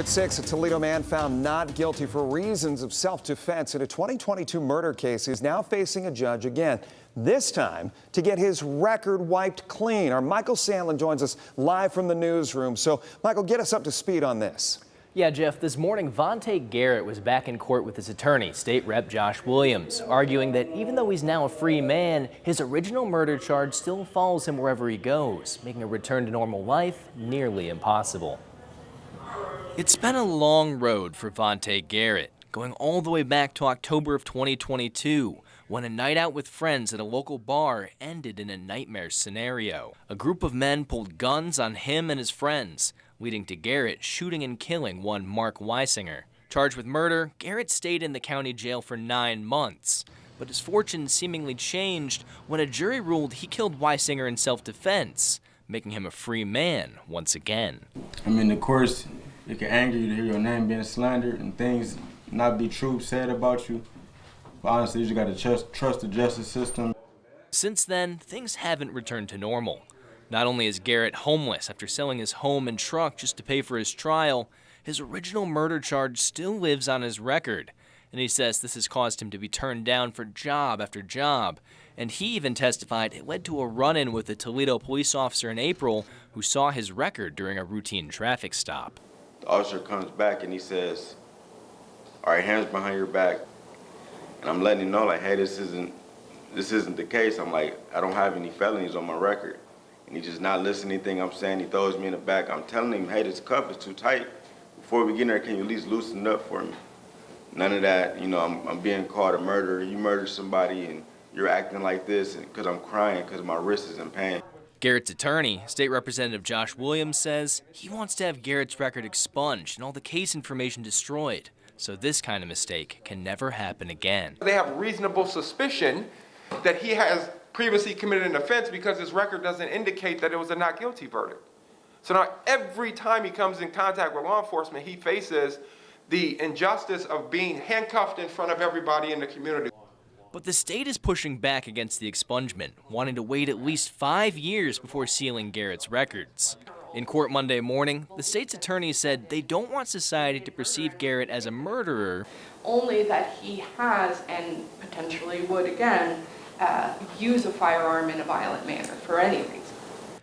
At 6, a Toledo man found not guilty for reasons of self-defense in a 2022 murder case is now facing a judge again, this time to get his record wiped clean. Our Michael Sandlin joins us live from the newsroom. So, Michael, get us up to speed on this. Yeah, Jeff, this morning, Vontae Garrett was back in court with his attorney, State Rep Josh Williams, arguing that even though he's now a free man, his original murder charge still follows him wherever he goes, making a return to normal life nearly impossible. It's been a long road for Vontae Garrett, going all the way back to October of 2022, when a night out with friends at a local bar ended in a nightmare scenario. A group of men pulled guns on him and his friends, leading to Garrett shooting and killing one Mark Wysinger. Charged with murder, Garrett stayed in the county jail for 9 months, but his fortune seemingly changed when a jury ruled he killed Wysinger in self-defense, making him a free man once again. I mean, of course, it can anger you to hear your name being slandered and things not be true said about you. But honestly, you just gotta trust the justice system. Since then, things haven't returned to normal. Not only is Garrett homeless after selling his home and truck just to pay for his trial, his original murder charge still lives on his record. And he says this has caused him to be turned down for job after job. And he even testified it led to a run-in with a Toledo police officer in April who saw his record during a routine traffic stop. The officer comes back and he says, "All right, hands behind your back." And I'm letting him know, like, hey, this isn't the case. I'm like, I don't have any felonies on my record. And he just not listening to anything I'm saying. He throws me in the back. I'm telling him, hey, this cuff is too tight. Before we get in there, can you at least loosen it up for me? None of that, you know, I'm being called a murderer. You murdered somebody and you're acting like this because I'm crying because my wrist is in pain. Garrett's attorney, State Representative Josh Williams, says he wants to have Garrett's record expunged and all the case information destroyed, so this kind of mistake can never happen again. They have reasonable suspicion that he has previously committed an offense because his record doesn't indicate that it was a not guilty verdict. So now every time he comes in contact with law enforcement, he faces the injustice of being handcuffed in front of everybody in the community. But the state is pushing back against the expungement, wanting to wait at least 5 years before sealing Garrett's records. In court Monday morning, the state's attorney said they don't want society to perceive Garrett as a murderer. Only that he has, and potentially would again, use a firearm in a violent manner for any reason.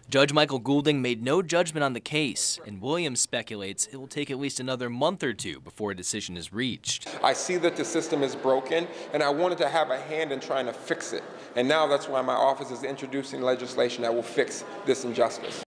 Judge Michael Goulding made no judgment on the case, and Williams speculates it will take at least another month or two before a decision is reached. I see that the system is broken, and I wanted to have a hand in trying to fix it. And now that's why my office is introducing legislation that will fix this injustice.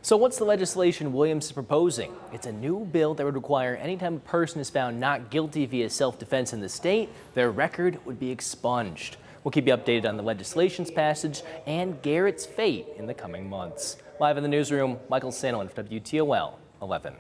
So what's the legislation Williams is proposing? It's a new bill that would require anytime a person is found not guilty via self-defense in the state, their record would be expunged. We'll keep you updated on the legislation's passage and Garrett's fate in the coming months. Live in the newsroom, Michael Sandlin for WTOL 11.